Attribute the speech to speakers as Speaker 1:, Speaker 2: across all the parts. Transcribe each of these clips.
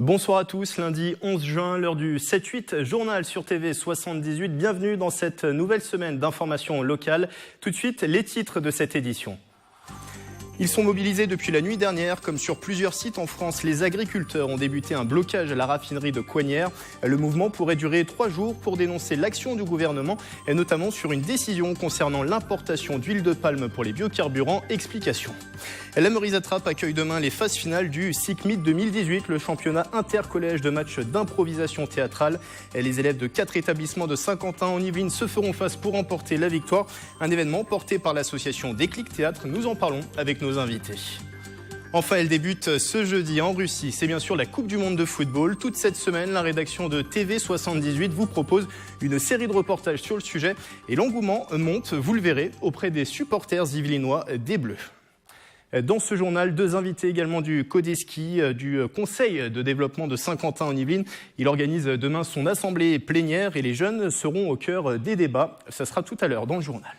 Speaker 1: Bonsoir à tous, lundi 11 juin, l'heure du 7-8, journal sur TV 78. Bienvenue dans cette nouvelle semaine d'information locale. Tout de suite, les titres de cette édition. Ils sont mobilisés depuis la nuit dernière. Comme sur plusieurs sites en France, les agriculteurs ont débuté un blocage à la raffinerie de Coignères. Le mouvement pourrait durer 3 jours pour dénoncer l'action du gouvernement, et notamment sur une décision concernant l'importation d'huile de palme pour les biocarburants. Explication. La Meurice Attrape accueille demain les phases finales du SICMIT 2018, le championnat intercollège de matchs d'improvisation théâtrale. Les élèves de 4 établissements de Saint-Quentin en Yvelines se feront face pour remporter la victoire. Un événement porté par l'association Déclic Théâtre. Nous en parlons avec nos invités. Enfin, elle débute ce jeudi en Russie. C'est bien sûr la Coupe du Monde de football. Toute cette semaine, la rédaction de TV 78 vous propose une série de reportages sur le sujet. Et l'engouement monte, vous le verrez, auprès des supporters yvelinois des Bleus. Dans ce journal, 2 invités également du Codeski, du Conseil de développement de Saint-Quentin en Yvelines. Il organise demain son assemblée plénière et les jeunes seront au cœur des débats. Ça sera tout à l'heure dans le journal.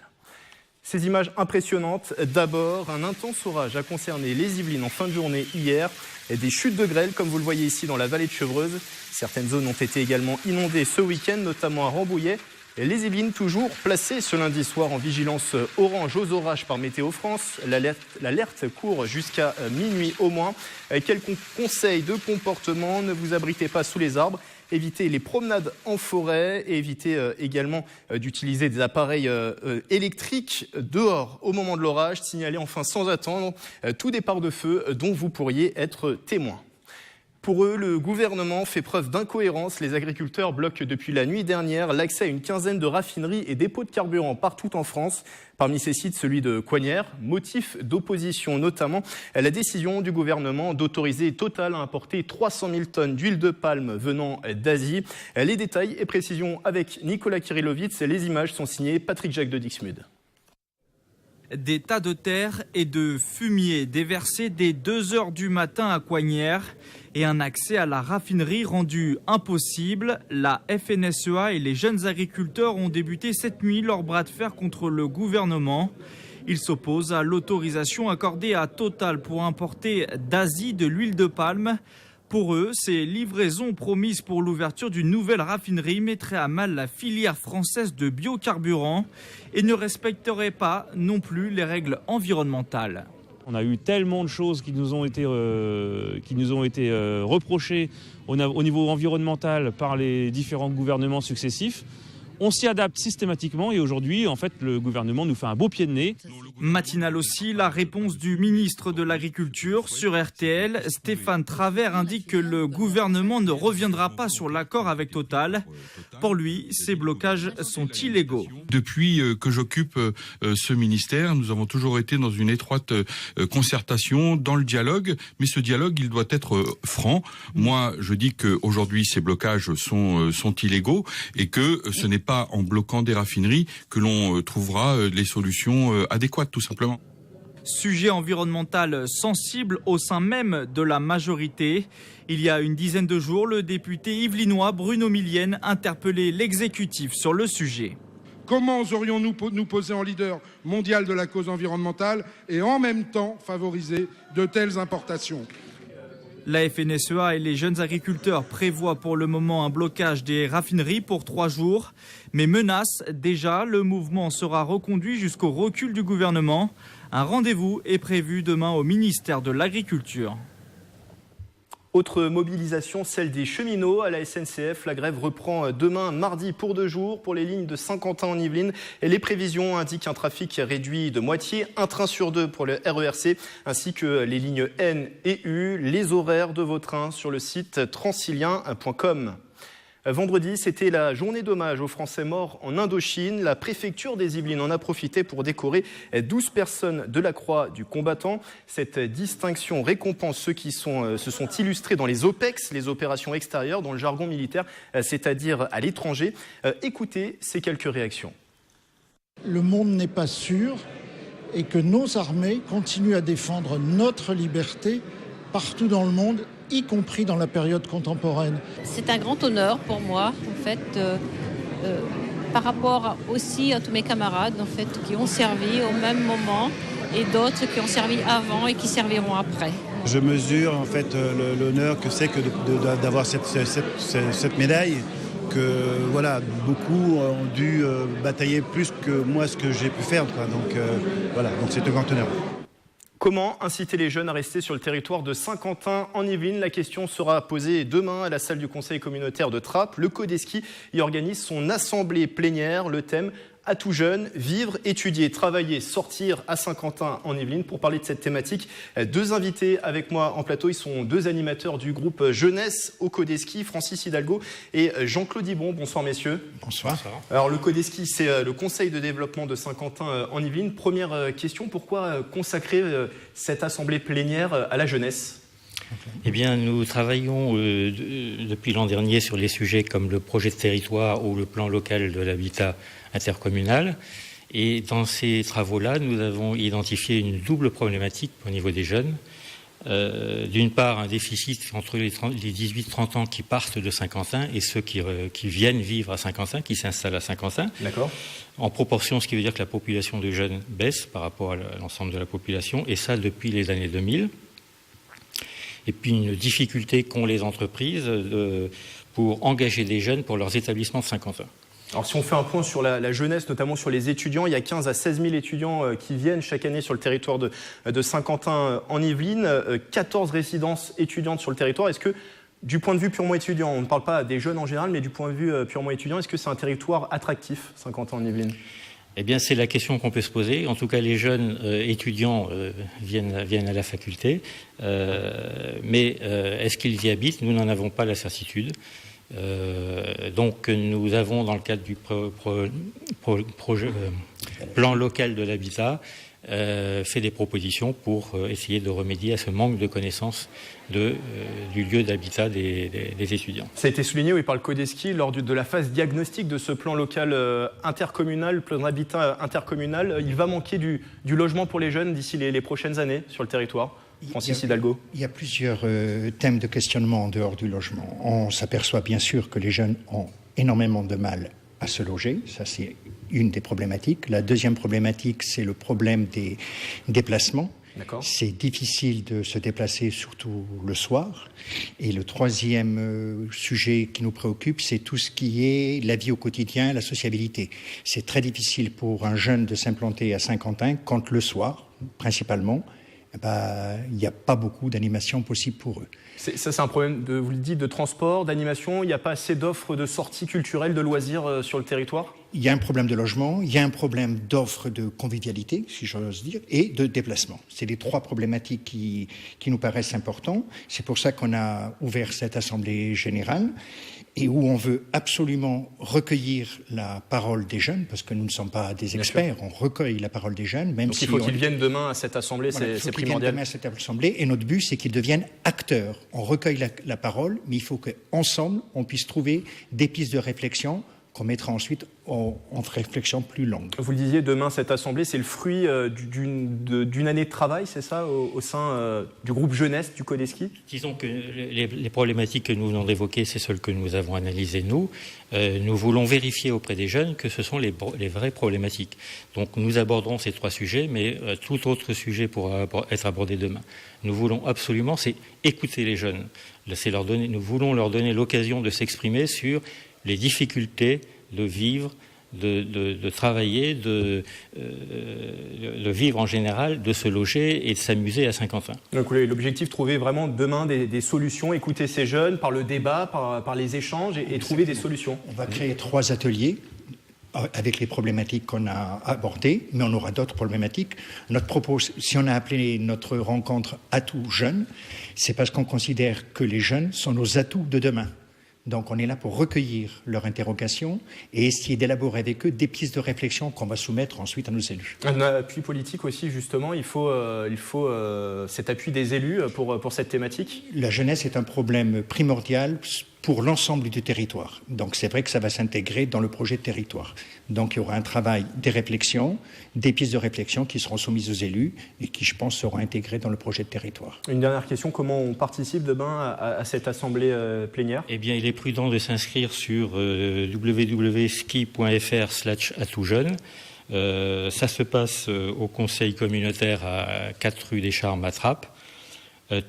Speaker 1: Ces images impressionnantes. D'abord, un intense orage a concerné les Yvelines en fin de journée hier. Et des chutes de grêle, comme vous le voyez ici dans la vallée de Chevreuse. Certaines zones ont été également inondées ce week-end, notamment à Rambouillet. Et les Yvelines toujours placées ce lundi soir en vigilance orange aux orages par Météo France. L'alerte court jusqu'à minuit au moins. Quelques conseils de comportement: ne vous abritez pas sous les arbres. Évitez les promenades en forêt et évitez également d'utiliser des appareils électriques dehors au moment de l'orage. Signalez enfin sans attendre tout départ de feu dont vous pourriez être témoin. Pour eux, le gouvernement fait preuve d'incohérence. Les agriculteurs bloquent depuis la nuit dernière l'accès à une quinzaine de raffineries et dépôts de carburant partout en France. Parmi ces sites, celui de Coignères, motif d'opposition notamment à la décision du gouvernement d'autoriser Total à importer 300 000 tonnes d'huile de palme venant d'Asie. Les détails et précisions avec Nicolas Kirillovitz. Les images sont signées Patrick Jacques de Dixmude.
Speaker 2: Des tas de terre et de fumier déversés dès 2 heures du matin à Coignères et un accès à la raffinerie rendu impossible. La FNSEA et les jeunes agriculteurs ont débuté cette nuit leur bras de fer contre le gouvernement. Ils s'opposent à l'autorisation accordée à Total pour importer d'Asie de l'huile de palme. Pour eux, ces livraisons promises pour l'ouverture d'une nouvelle raffinerie mettraient à mal la filière française de biocarburants et ne respecteraient pas non plus les règles environnementales.
Speaker 3: On a eu tellement de choses qui nous ont été reprochées au niveau environnemental par les différents gouvernements successifs. On s'y adapte systématiquement et aujourd'hui, en fait, le gouvernement nous fait un beau pied de nez.
Speaker 2: Matinale aussi, la réponse du ministre de l'Agriculture sur RTL. Stéphane Travert indique que le gouvernement ne reviendra pas sur l'accord avec Total. Pour lui, ces blocages sont illégaux.
Speaker 4: Depuis que j'occupe ce ministère, nous avons toujours été dans une étroite concertation, dans le dialogue. Mais ce dialogue, il doit être franc. Moi, je dis qu'aujourd'hui, ces blocages sont illégaux et que ce n'est pas en bloquant des raffineries que l'on trouvera les solutions adéquates, tout simplement.
Speaker 2: Sujet environnemental sensible au sein même de la majorité. Il y a une dizaine de jours, le député yvelinois Bruno Millienne interpellait l'exécutif sur le sujet.
Speaker 5: Comment oserions-nous nous poser en leader mondial de la cause environnementale et en même temps favoriser de telles importations ?
Speaker 2: La FNSEA et les jeunes agriculteurs prévoient pour le moment un blocage des raffineries pour 3 jours, mais menacent déjà. Le mouvement sera reconduit jusqu'au recul du gouvernement. Un rendez-vous est prévu demain au ministère de l'Agriculture.
Speaker 1: Autre mobilisation, celle des cheminots à la SNCF. La grève reprend demain, mardi, pour 2 jours pour les lignes de Saint-Quentin en Yvelines. Et les prévisions indiquent un trafic réduit de moitié, 1 train sur 2 pour le RERC, ainsi que les lignes N et U. Les horaires de vos trains sur le site transilien.com. Vendredi, c'était la journée d'hommage aux Français morts en Indochine. La préfecture des Yvelines en a profité pour décorer 12 personnes de la Croix du combattant. Cette distinction récompense ceux qui se sont illustrés dans les OPEX, les opérations extérieures, dans le jargon militaire, c'est-à-dire à l'étranger. Écoutez ces quelques réactions.
Speaker 6: Le monde n'est pas sûr et que nos armées continuent à défendre notre liberté partout dans le monde, y compris dans la période contemporaine.
Speaker 7: C'est un grand honneur pour moi, en fait, par rapport aussi à tous mes camarades, en fait, qui ont servi au même moment et d'autres qui ont servi avant et qui serviront après.
Speaker 8: je mesure en fait l'honneur que c'est que d'avoir cette médaille. Que voilà, beaucoup ont dû batailler plus que moi ce que j'ai pu faire. Donc voilà, donc c'est un grand honneur.
Speaker 1: Comment inciter les jeunes à rester sur le territoire de Saint-Quentin en Yvelines? La question sera posée demain à la salle du conseil communautaire de Trappes. Le Codeski y organise son assemblée plénière. Le thème: à tout jeune, vivre, étudier, travailler, sortir à Saint-Quentin en Yvelines. Pour parler de cette thématique, deux invités avec moi en plateau. Ils sont deux animateurs du groupe Jeunesse au Codeski, Francis Hidalgo et Jean-Claude Ibon. Bonsoir messieurs.
Speaker 8: Bonsoir.
Speaker 1: Alors le Codeski, c'est le conseil de développement de Saint-Quentin en Yvelines. Première question, pourquoi consacrer cette assemblée plénière à la jeunesse?
Speaker 9: Eh bien, nous travaillons depuis l'an dernier sur les sujets comme le projet de territoire ou le plan local de l'habitat intercommunal. Et dans ces travaux-là, nous avons identifié une double problématique au niveau des jeunes. D'une part, un déficit entre les 18-30 ans qui partent de Saint-Quentin et ceux qui viennent vivre à Saint-Quentin, qui s'installent à Saint-Quentin.
Speaker 1: D'accord.
Speaker 9: En proportion, ce qui veut dire que la population de jeunes baisse par rapport à l'ensemble de la population, et ça depuis les années 2000. Et puis une difficulté qu'ont les entreprises pour engager des jeunes pour leurs établissements de Saint-Quentin.
Speaker 1: Alors si on fait un point sur la jeunesse, notamment sur les étudiants, il y a 15 à 16 000 étudiants qui viennent chaque année sur le territoire de Saint-Quentin en Yvelines, 14 résidences étudiantes sur le territoire. Est-ce que, du point de vue purement étudiant, on ne parle pas des jeunes en général, mais du point de vue purement étudiant, est-ce que c'est un territoire attractif, Saint-Quentin en Yvelines?
Speaker 9: Eh bien, c'est la question qu'on peut se poser. En tout cas, les jeunes étudiants viennent à la faculté. Mais est-ce qu'ils y habitent? Nous n'en avons pas la certitude. Donc, nous avons, dans le cadre du plan local de l'habitat, fait des propositions pour essayer de remédier à ce manque de connaissance du lieu d'habitat des étudiants.
Speaker 1: Ça a été souligné par le Codeski lors de la phase diagnostic de ce plan local intercommunal, plan d'habitat intercommunal. Il va manquer du logement pour les jeunes d'ici les prochaines années sur le territoire. Francis Hidalgo.
Speaker 10: Il y a plusieurs thèmes de questionnement en dehors du logement. On s'aperçoit bien sûr que les jeunes ont énormément de mal à se loger. Ça, c'est une des problématiques. La deuxième problématique, c'est le problème des déplacements. C'est difficile de se déplacer, surtout le soir. Et le troisième sujet qui nous préoccupe, c'est tout ce qui est la vie au quotidien, la sociabilité. C'est très difficile pour un jeune de s'implanter à Saint-Quentin quand le soir, principalement, il n'y a pas beaucoup d'animation possible pour eux.
Speaker 1: Ça, c'est un problème, vous le dites, de transport, d'animation. Il n'y a pas assez d'offres de sorties culturelles, de loisirs sur le territoire?
Speaker 10: Il y a un problème de logement, il y a un problème d'offres de convivialité, si j'ose dire, et de déplacement. C'est les trois problématiques qui nous paraissent importantes. C'est pour ça qu'on a ouvert cette assemblée générale et où on veut absolument recueillir la parole des jeunes, parce que nous ne sommes pas des experts, on recueille la parole des jeunes. Même
Speaker 1: Donc il faut qu'ils viennent demain à cette assemblée, voilà, c'est primordial.
Speaker 10: Demain à cette assemblée, et notre but, c'est qu'ils deviennent acteurs. On recueille la parole, mais il faut qu'ensemble, on puisse trouver des pistes de réflexion qu'on mettra ensuite en réflexion plus longue.
Speaker 1: Vous le disiez, demain, cette assemblée, c'est le fruit d'une année de travail, c'est ça, au sein du groupe jeunesse du Codeski?
Speaker 9: Disons que les problématiques que nous venons d'évoquer, c'est celles que nous avons analysées, nous. Nous voulons vérifier auprès des jeunes que ce sont les vraies problématiques. Donc nous aborderons ces trois sujets, mais tout autre sujet pourra être abordé demain. Nous voulons absolument, c'est écouter les jeunes. Nous voulons leur donner l'occasion de s'exprimer sur les difficultés de vivre, de travailler, de vivre en général, de se loger et de s'amuser à Saint-Quentin.
Speaker 1: Donc l'objectif, trouver vraiment demain des solutions, écouter ces jeunes par le débat, par les échanges et trouver des solutions.
Speaker 10: On va créer 3 ateliers avec les problématiques qu'on a abordées, mais on aura d'autres problématiques. Notre propos, si on a appelé notre rencontre « Atouts jeunes », c'est parce qu'on considère que les jeunes sont nos atouts de demain. Donc on est là pour recueillir leurs interrogations et essayer d'élaborer avec eux des pistes de réflexion qu'on va soumettre ensuite à nos élus.
Speaker 1: Un appui politique aussi, justement, il faut cet appui des élus pour cette thématique.
Speaker 10: La jeunesse est un problème primordial pour l'ensemble du territoire. Donc c'est vrai que ça va s'intégrer dans le projet de territoire. Donc il y aura un travail, des réflexions, des pistes de réflexion qui seront soumises aux élus et qui, je pense, seront intégrées dans le projet de territoire.
Speaker 1: Une dernière question, comment on participe demain à cette assemblée plénière?
Speaker 9: Eh bien, il est prudent de s'inscrire sur www.ski.fr/atoutjeunes. Ça se passe au conseil communautaire à 4 rue des Charmes à Trappes.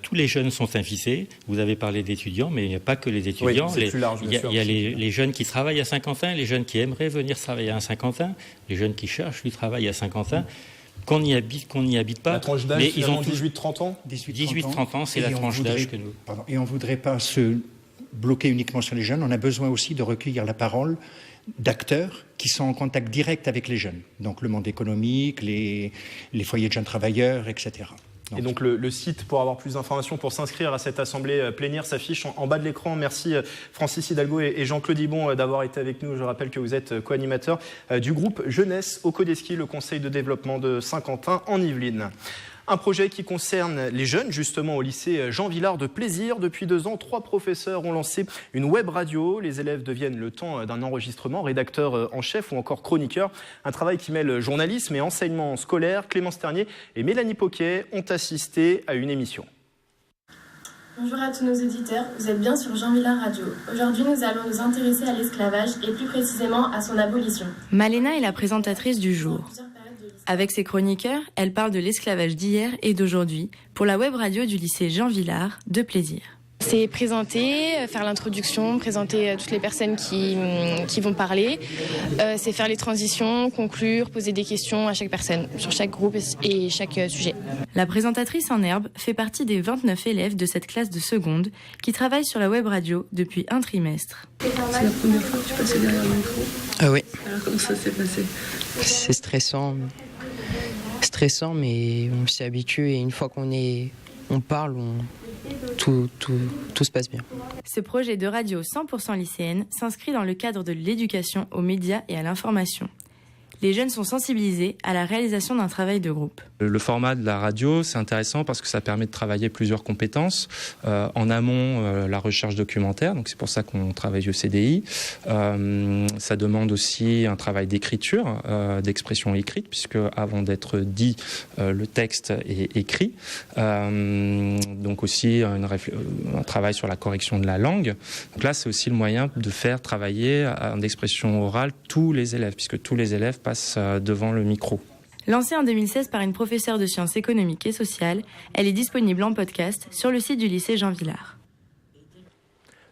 Speaker 9: tous les jeunes sont invités. Vous avez parlé d'étudiants, mais il n'y a pas que les étudiants.
Speaker 1: Oui, c'est plus large, bien sûr.
Speaker 9: Il y a les jeunes qui travaillent à Saint-Quentin, les jeunes qui aimeraient venir travailler à Saint-Quentin, les jeunes qui cherchent du travail à Saint-Quentin. Qu'on n'y habite pas.
Speaker 1: La tranche d'âge,
Speaker 9: mais ils ont
Speaker 1: 18-30 ans.
Speaker 9: 18-30 ans, c'est la tranche d'âge que nous...
Speaker 10: Et on ne voudrait pas se bloquer uniquement sur les jeunes. On a besoin aussi de recueillir la parole d'acteurs qui sont en contact direct avec les jeunes. Donc le monde économique, les foyers de jeunes travailleurs, etc.
Speaker 1: Et donc le site pour avoir plus d'informations, pour s'inscrire à cette assemblée plénière s'affiche en bas de l'écran. Merci Francis Hidalgo et Jean-Claude Ibon d'avoir été avec nous. Je rappelle que vous êtes co-animateur du groupe Jeunesse au Codeski, le conseil de développement de Saint-Quentin en Yvelines. Un projet qui concerne les jeunes, justement au lycée Jean Villard de Plaisir. Depuis 2 ans, 3 professeurs ont lancé une web radio. Les élèves deviennent le temps d'un enregistrement, rédacteur en chef ou encore chroniqueur. Un travail qui mêle journalisme et enseignement scolaire. Clémence Ternier et Mélanie Poquet ont assisté à une émission.
Speaker 11: Bonjour à tous nos auditeurs, vous êtes bien sur Jean Villard Radio. Aujourd'hui, nous allons nous intéresser à l'esclavage et plus précisément à son abolition.
Speaker 12: Malena est la présentatrice du jour. Avec ses chroniqueurs, elle parle de l'esclavage d'hier et d'aujourd'hui pour la web radio du lycée Jean Villard de Plaisir.
Speaker 13: C'est présenter, faire l'introduction, présenter toutes les personnes qui vont parler. C'est faire les transitions, conclure, poser des questions à chaque personne, sur chaque groupe et chaque sujet.
Speaker 12: La présentatrice en herbe fait partie des 29 élèves de cette classe de seconde qui travaillent sur la web radio depuis un trimestre.
Speaker 14: C'est la première fois que tu passais derrière le micro ?
Speaker 15: Oui.
Speaker 14: Alors comment ça s'est passé ?
Speaker 15: C'est stressant, mais on s'y habitue et une fois on parle, tout se passe bien.
Speaker 12: Ce projet de radio 100% lycéenne s'inscrit dans le cadre de l'éducation aux médias et à l'information. Les jeunes sont sensibilisés à la réalisation d'un travail de groupe.
Speaker 16: Le format de la radio, c'est intéressant parce que ça permet de travailler plusieurs compétences. En amont, la recherche documentaire, donc c'est pour ça qu'on travaille au CDI. Ça demande aussi un travail d'écriture, d'expression écrite, puisque avant d'être dit, le texte est écrit. Donc aussi un travail sur la correction de la langue. Donc là, c'est aussi le moyen de faire travailler en expression orale tous les élèves, puisque tous les élèves passent devant le micro.
Speaker 12: Lancée en 2016 par une professeure de sciences économiques et sociales, elle est disponible en podcast sur le site du lycée Jean Villard.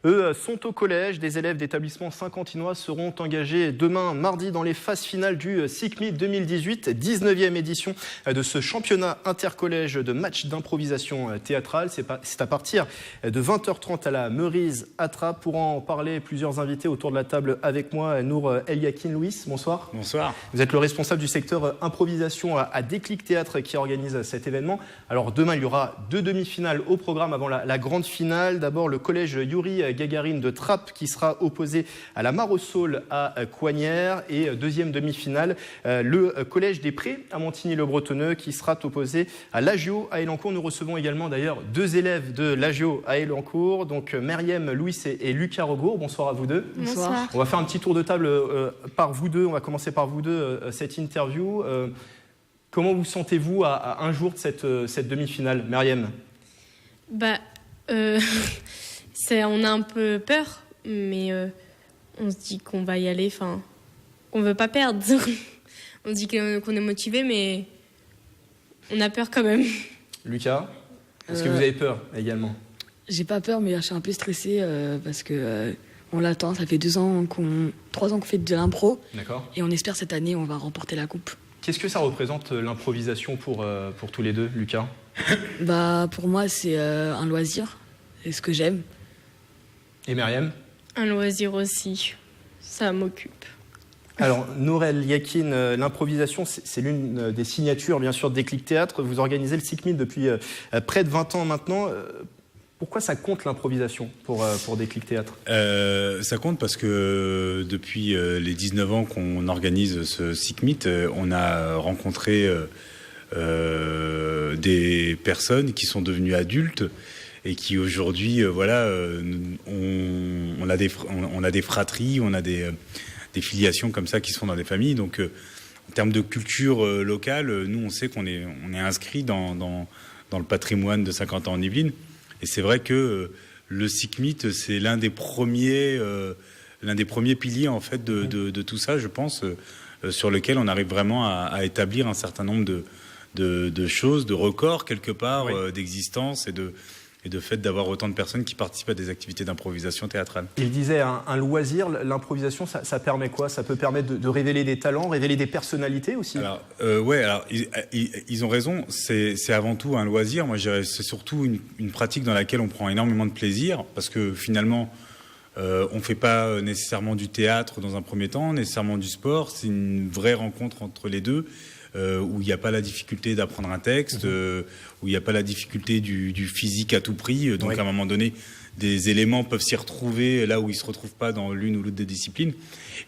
Speaker 1: Eux sont au collège. Des élèves d'établissements saint-quentinois seront engagés demain, mardi, dans les phases finales du SICMI 2018, 19e édition de ce championnat intercollège de matchs d'improvisation théâtrale. C'est à partir de 20h30 à la Meurize Atra. Pour en parler, plusieurs invités autour de la table avec moi. Nour Eliakin Louis, bonsoir.
Speaker 17: Bonsoir.
Speaker 1: Vous êtes le responsable du secteur improvisation à Déclic Théâtre qui organise cet événement. Alors demain, il y aura 2 demi-finales au programme avant la grande finale. D'abord, le collège Yuri Gagarine de Trappes qui sera opposé à la Marossol à Coignères, et deuxième demi-finale le collège des Prés à Montigny-le-Bretonneux qui sera opposé à l'Agio à Elancourt. Nous recevons également d'ailleurs 2 élèves de l'Agio à Elancourt, donc Myriam Louis et Lucas Rogour. Bonsoir à vous deux.
Speaker 13: Bonsoir.
Speaker 1: On va faire un petit tour de table par vous deux. On va commencer par vous deux cette interview. Comment vous sentez-vous à un jour de cette demi-finale, Myriam?
Speaker 13: On a un peu peur, mais on se dit qu'on va y aller, on veut pas perdre. On dit qu'on est motivé, mais on a peur quand même.
Speaker 1: Lucas, est-ce que vous avez peur également?
Speaker 14: J'ai pas peur, mais je suis un peu stressée parce que on l'attend. Ça fait 3 ans qu'on fait de l'impro.
Speaker 1: D'accord.
Speaker 14: Et on espère cette année on va remporter la coupe.
Speaker 1: Qu'est-ce que ça représente l'improvisation pour tous les deux, Lucas?
Speaker 14: Pour moi, c'est un loisir. C'est ce que j'aime.
Speaker 1: Et Myriam?
Speaker 13: Un loisir aussi. Ça m'occupe.
Speaker 1: Alors, Nour Eliakin, l'improvisation, c'est l'une des signatures, bien sûr, de Déclic Théâtre. Vous organisez le SICMI depuis près de 20 ans maintenant. Pourquoi ça compte l'improvisation pour Déclic Théâtre?
Speaker 17: Ça compte parce que depuis les 19 ans qu'on organise ce SICMI, on a rencontré des personnes qui sont devenues adultes et qui aujourd'hui, on a des fratries, on a des filiations comme ça qui sont dans des familles. Donc, en termes de culture locale, nous, on sait qu'on est inscrit dans le patrimoine de Saint-Quentin en Yvelines. Et c'est vrai que le SICMI, c'est l'un des premiers piliers en fait de tout ça, je pense, sur lequel on arrive vraiment à établir un certain nombre de choses, de records quelque part, d'existence et de fait d'avoir autant de personnes qui participent à des activités d'improvisation théâtrale.
Speaker 1: Il disait un loisir, l'improvisation, ça permet quoi? Ça peut permettre de révéler des talents, révéler des personnalités aussi?
Speaker 17: Alors, ils ont raison, c'est avant tout un loisir. Moi, je dirais c'est surtout une pratique dans laquelle on prend énormément de plaisir, parce que finalement, on ne fait pas nécessairement du théâtre dans un premier temps, nécessairement du sport. C'est une vraie rencontre entre les deux. Où il n'y a pas la difficulté d'apprendre un texte, où il n'y a pas la difficulté du physique à tout prix. Donc à un moment donné, des éléments peuvent s'y retrouver là où ils ne se retrouvent pas dans l'une ou l'autre des disciplines.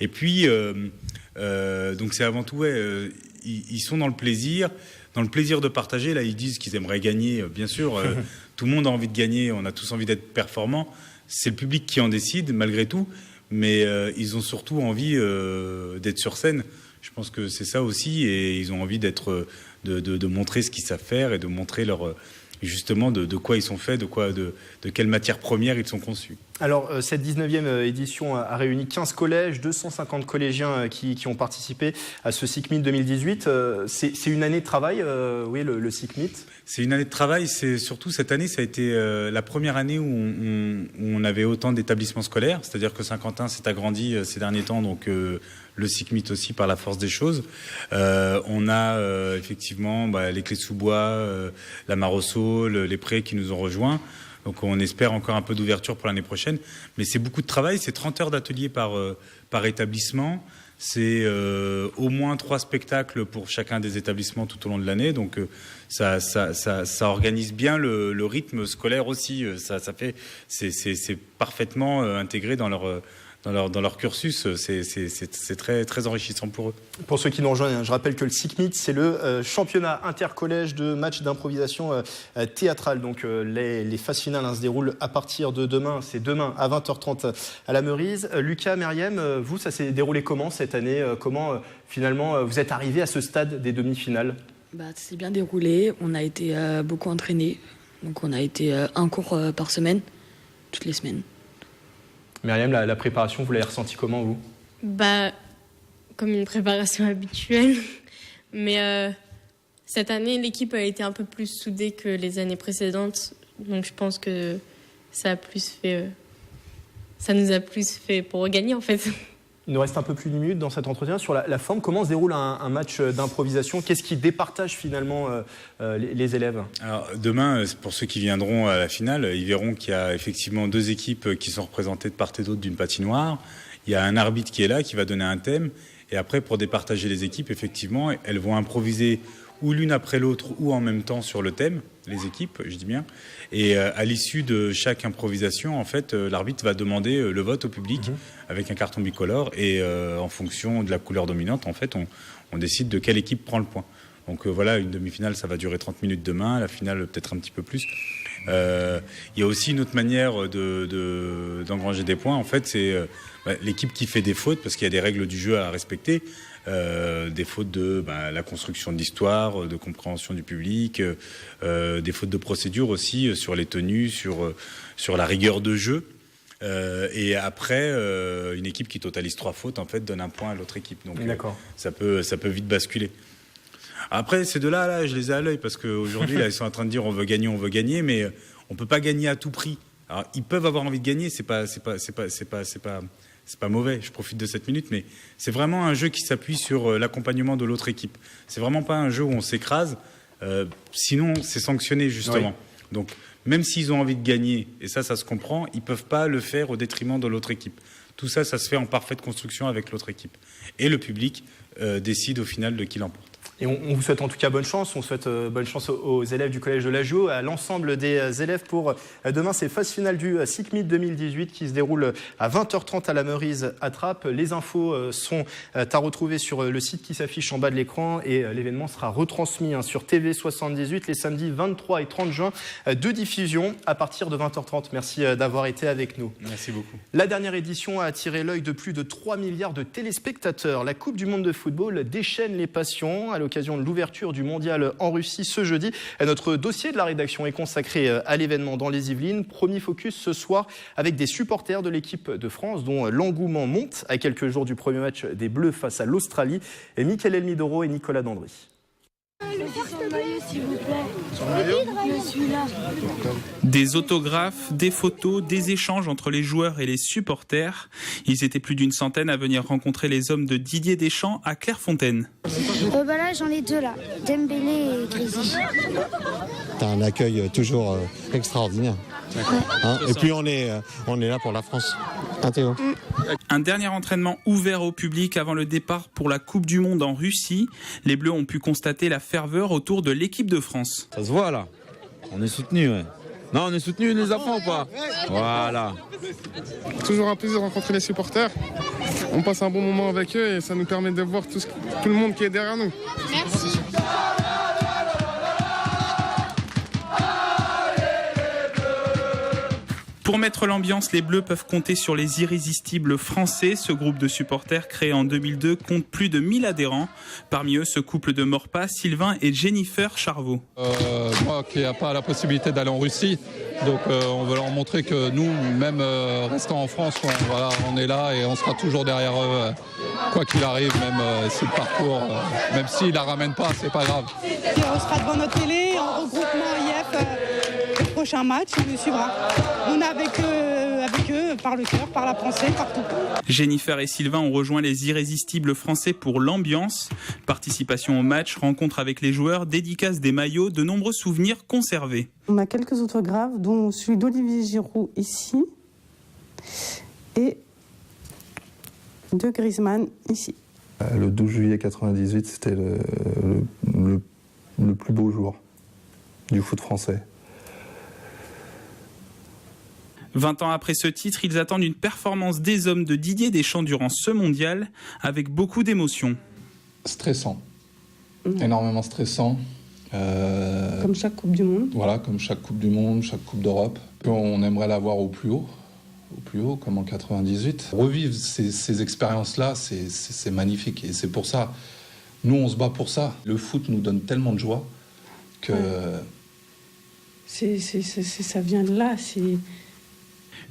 Speaker 17: Et puis, donc c'est avant tout, ils sont dans le plaisir de partager. Là, ils disent qu'ils aimeraient gagner. Bien sûr, tout le monde a envie de gagner, on a tous envie d'être performants. C'est le public qui en décide, malgré tout. Mais ils ont surtout envie d'être sur scène. Je pense que c'est ça aussi, et ils ont envie de montrer ce qu'ils savent faire et de montrer justement de quoi ils sont faits, de quelle matière première ils sont conçus.
Speaker 1: Alors, cette 19e édition a réuni 15 collèges, 250 collégiens qui ont participé à ce SICMIT 2018. C'est une année de travail, oui, le SICMIT?
Speaker 17: C'est une année de travail. C'est surtout cette année, ça a été la première année où on avait autant d'établissements scolaires. C'est-à-dire que Saint-Quentin s'est agrandi ces derniers temps, donc le SICMIT aussi par la force des choses. On a effectivement les Clés de Sous-Bois, la Marosso, les Prés qui nous ont rejoints. Donc on espère encore un peu d'ouverture pour l'année prochaine. Mais c'est beaucoup de travail, c'est 30 heures d'atelier par établissement. C'est au moins 3 spectacles pour chacun des établissements tout au long de l'année. Donc ça organise bien le rythme scolaire aussi. C'est parfaitement intégré dans leur cursus. C'est très, très enrichissant pour eux.
Speaker 1: Pour ceux qui nous rejoignent, je rappelle que le SICMIT, c'est le championnat intercollège de matchs d'improvisation théâtrale. Donc les phases finales se déroulent à partir de demain. C'est demain à 20h30 à la Meurize. Lucas, Myriam, vous, ça s'est déroulé comment cette année? Comment finalement vous êtes arrivés à ce stade des demi-finales?
Speaker 14: Ça s'est bien déroulé. On a été beaucoup entraînés. Donc on a été un cours par semaine, toutes les semaines.
Speaker 1: Myriam, la préparation, vous l'avez ressentie comment, vous?
Speaker 13: Comme une préparation habituelle. Mais cette année, l'équipe a été un peu plus soudée que les années précédentes. Donc je pense que ça nous a plus fait pour gagner, en fait.
Speaker 1: Il nous reste un peu plus d'une minute dans cet entretien. Sur la forme, comment se déroule un match d'improvisation? Qu'est-ce qui départage finalement les élèves?
Speaker 17: Alors, demain, pour ceux qui viendront à la finale, ils verront qu'il y a effectivement 2 équipes qui sont représentées de part et d'autre d'une patinoire. Il y a un arbitre qui est là, qui va donner un thème. Et après, pour départager les équipes, effectivement, elles vont improviser ou l'une après l'autre ou en même temps sur le thème, les équipes, je dis bien. Et à l'issue de chaque improvisation, en fait, l'arbitre va demander le vote au public avec un carton bicolore. Et en fonction de la couleur dominante, en fait, on décide de quelle équipe prend le point. Donc voilà, une demi-finale, ça va durer 30 minutes demain. La finale, peut-être un petit peu plus. Il y a aussi une autre manière d'engranger des points. En fait, c'est l'équipe qui fait des fautes, parce qu'il y a des règles du jeu à respecter. Des fautes de la construction de l'histoire, de compréhension du public, des fautes de procédure aussi sur les tenues, sur la rigueur de jeu. Et après, une équipe qui totalise 3 fautes, en fait, donne un point à l'autre équipe. Donc ça peut vite basculer. Après, ces deux-là, je les ai à l'œil, parce qu'aujourd'hui, là, ils sont en train de dire on veut gagner, mais on peut pas gagner à tout prix. Alors, ils peuvent avoir envie de gagner, c'est pas mauvais, je profite de cette minute, mais c'est vraiment un jeu qui s'appuie sur l'accompagnement de l'autre équipe. C'est vraiment pas un jeu où on s'écrase, sinon c'est sanctionné justement. Oui. Donc même s'ils ont envie de gagner, et ça se comprend, ils peuvent pas le faire au détriment de l'autre équipe. Tout ça se fait en parfaite construction avec l'autre équipe. Et le public décide au final de qui l'emporte.
Speaker 1: Et on vous souhaite en tout cas bonne chance. On souhaite bonne chance aux élèves du Collège de la Juo, à l'ensemble des élèves pour demain ces phases finales du SICMIT 2018 qui se déroule à 20h30 à la Meurize à Trappes. Les infos sont à retrouver sur le site qui s'affiche en bas de l'écran et l'événement sera retransmis sur TV78 les samedis 23 et 30 juin de diffusion à partir de 20h30. Merci d'avoir été avec nous.
Speaker 17: Merci beaucoup.
Speaker 1: La dernière édition a attiré l'œil de plus de 3 milliards de téléspectateurs. La Coupe du monde de football déchaîne les passions à l'occasion de l'ouverture du mondial en Russie ce jeudi. Notre dossier de la rédaction est consacré à l'événement dans les Yvelines. Premier focus ce soir avec des supporters de l'équipe de France dont l'engouement monte à quelques jours du premier match des Bleus face à l'Australie. Mickaël Elmidoro et Nicolas Dandry.
Speaker 18: Son maillot, s'il vous plaît. Son maillot ? Celui-là.
Speaker 19: Des autographes, des photos, des échanges entre les joueurs et les supporters. Ils étaient plus d'une centaine à venir rencontrer les hommes de Didier Deschamps à Clairefontaine.
Speaker 18: Là, j'en ai deux, là. Dembélé et Grisi.
Speaker 20: T'as un accueil toujours extraordinaire. Hein, et puis on est là pour la France. Hein, Théo ?
Speaker 19: Un dernier entraînement ouvert au public avant le départ pour la Coupe du Monde en Russie. Les Bleus ont pu constater la ferveur autour de l'équipe de France.
Speaker 21: Ça se voit là. On est soutenus, ouais. Non, on est soutenus les enfants ou pas ? Voilà.
Speaker 22: Toujours un plaisir de rencontrer les supporters. On passe un bon moment avec eux et ça nous permet de voir tout le monde qui est derrière nous.
Speaker 18: Merci.
Speaker 19: Pour mettre l'ambiance, les Bleus peuvent compter sur les irrésistibles français. Ce groupe de supporters créé en 2002 compte plus de 1000 adhérents. Parmi eux, ce couple de Maurepas, Sylvain et Jennifer Charvaux.
Speaker 23: Moi qui n'ai pas la possibilité d'aller en Russie, donc on veut leur montrer que nous, même restant en France, on est là et on sera toujours derrière eux, quoi qu'il arrive, même si le parcours, même s'ils ne la ramènent pas, c'est pas grave.
Speaker 24: Et on sera devant notre télé, en regroupement IF. Prochain match, on les suivra. On est avec eux par le cœur, par la pensée, partout.
Speaker 19: Jennifer et Sylvain ont rejoint les irrésistibles français pour l'ambiance. Participation au match, rencontre avec les joueurs, dédicace des maillots, de nombreux souvenirs conservés.
Speaker 24: On a quelques autographes, dont celui d'Olivier Giroud ici et de Griezmann ici.
Speaker 25: Le 12 juillet 98, c'était le plus beau jour du foot français.
Speaker 19: 20 ans après ce titre, ils attendent une performance des hommes de Didier Deschamps durant ce mondial, avec beaucoup d'émotions.
Speaker 25: Stressant. Énormément stressant.
Speaker 24: Comme chaque Coupe du Monde.
Speaker 25: Voilà, comme chaque Coupe du Monde, chaque Coupe d'Europe. On aimerait l'avoir au plus haut, comme en 98. Revivre ces expériences-là, c'est magnifique. Et c'est pour ça, nous on se bat pour ça. Le foot nous donne tellement de joie que...
Speaker 24: Ça vient de là, c'est...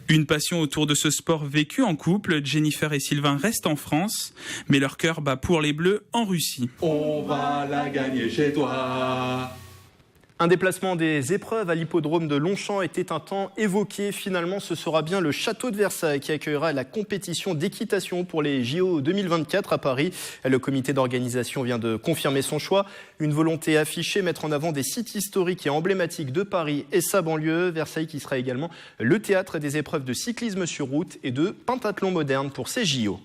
Speaker 19: Une passion autour de ce sport vécu en couple. Jennifer et Sylvain restent en France, mais leur cœur bat pour les Bleus en Russie.
Speaker 1: On va la gagner chez toi. Un déplacement des épreuves à l'hippodrome de Longchamp était un temps évoqué. Finalement, ce sera bien le château de Versailles qui accueillera la compétition d'équitation pour les JO 2024 à Paris. Le comité d'organisation vient de confirmer son choix. Une volonté affichée, mettre en avant des sites historiques et emblématiques de Paris et sa banlieue. Versailles qui sera également le théâtre des épreuves de cyclisme sur route et de pentathlon moderne pour ces JO.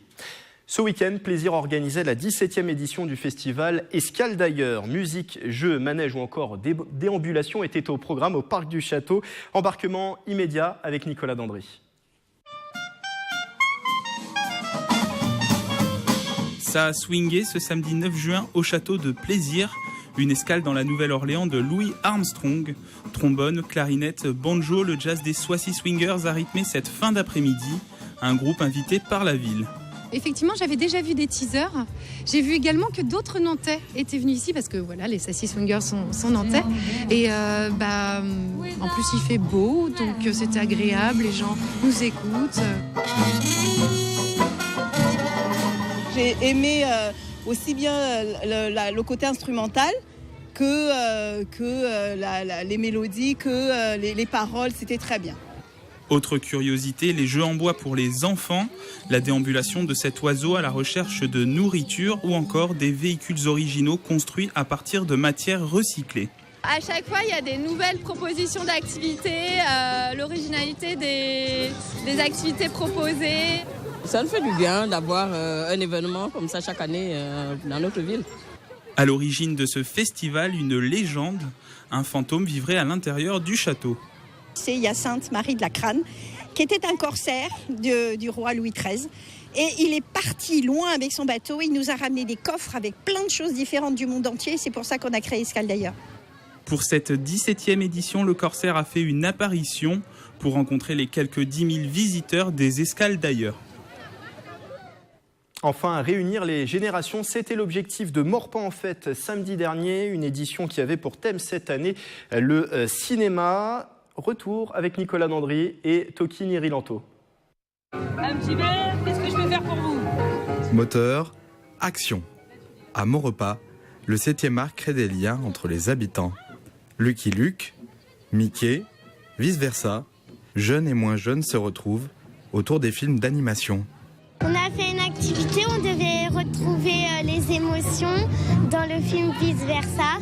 Speaker 1: Ce week-end, Plaisir organisait la 17e édition du festival Escale d'ailleurs. Musique, jeux, manèges ou encore déambulation étaient au programme au Parc du Château. Embarquement immédiat avec Nicolas Dandry.
Speaker 19: Ça a swingé ce samedi 9 juin au Château de Plaisir. Une escale dans la Nouvelle-Orléans de Louis Armstrong. Trombone, clarinette, banjo, le jazz des Swassy Swingers a rythmé cette fin d'après-midi. Un groupe invité par la ville.
Speaker 26: Effectivement, j'avais déjà vu des teasers. J'ai vu également que d'autres Nantais étaient venus ici parce que voilà, les Swassy Swingers sont Nantais. Et en plus, il fait beau, donc c'était agréable. Les gens nous écoutent.
Speaker 27: J'ai aimé aussi bien le côté instrumental que les mélodies, que les paroles. C'était très bien.
Speaker 19: Autre curiosité, les jeux en bois pour les enfants, la déambulation de cet oiseau à la recherche de nourriture ou encore des véhicules originaux construits à partir de matières recyclées.
Speaker 28: À chaque fois, il y a des nouvelles propositions d'activités, l'originalité des activités proposées.
Speaker 29: Ça nous fait du bien d'avoir un événement comme ça chaque année dans notre ville.
Speaker 19: À l'origine de ce festival, une légende, un fantôme vivrait à l'intérieur du château.
Speaker 27: C'est Hyacinthe Marie de la Crâne, qui était un corsaire du roi Louis XIII. Et il est parti loin avec son bateau. Il nous a ramené des coffres avec plein de choses différentes du monde entier. C'est pour ça qu'on a créé Escale d'ailleurs.
Speaker 19: Pour cette 17e édition, le corsaire a fait une apparition pour rencontrer les quelques 10 000 visiteurs des Escales d'ailleurs.
Speaker 1: Enfin, réunir les générations, c'était l'objectif de Morpan en fête samedi dernier. Une édition qui avait pour thème cette année le cinéma. Retour avec Nicolas Dandry et Toki Nirilanto.
Speaker 30: MJB, qu'est-ce que je peux faire pour vous ?
Speaker 31: Moteur, action. À Maurepas,
Speaker 2: le 7e art crée des liens entre les habitants. Lucky Luke, Mickey, vice-versa, jeunes et moins jeunes se retrouvent autour des films d'animation.
Speaker 18: On a fait une activité, on devait retrouver les émotions dans le film vice-versa.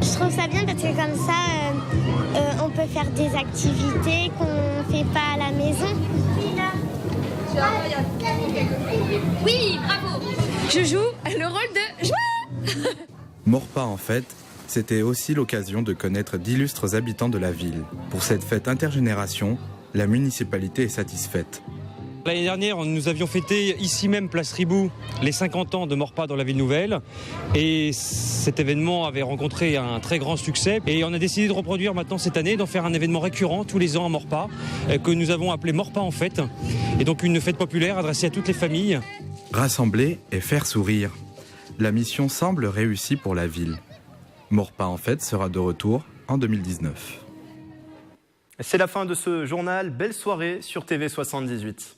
Speaker 18: Je trouve ça bien parce que comme ça, on peut faire des activités qu'on ne fait pas à la maison.
Speaker 28: Oui, bravo. Je joue le rôle de joie.
Speaker 2: Maurepas en fait, c'était aussi l'occasion de connaître d'illustres habitants de la ville. Pour cette fête intergénération, la municipalité est satisfaite.
Speaker 3: L'année dernière, nous avions fêté ici même, place Ribou, les 50 ans de Maurepas dans la ville nouvelle. Et cet événement avait rencontré un très grand succès. Et on a décidé de reproduire maintenant cette année, d'en faire un événement récurrent tous les ans à Maurepas, que nous avons appelé Maurepas en fête. Et donc une fête populaire adressée à toutes les familles.
Speaker 2: Rassembler et faire sourire. La mission semble réussie pour la ville. Maurepas en fête sera de retour en 2019.
Speaker 1: C'est la fin de ce journal. Belle soirée sur TV 78.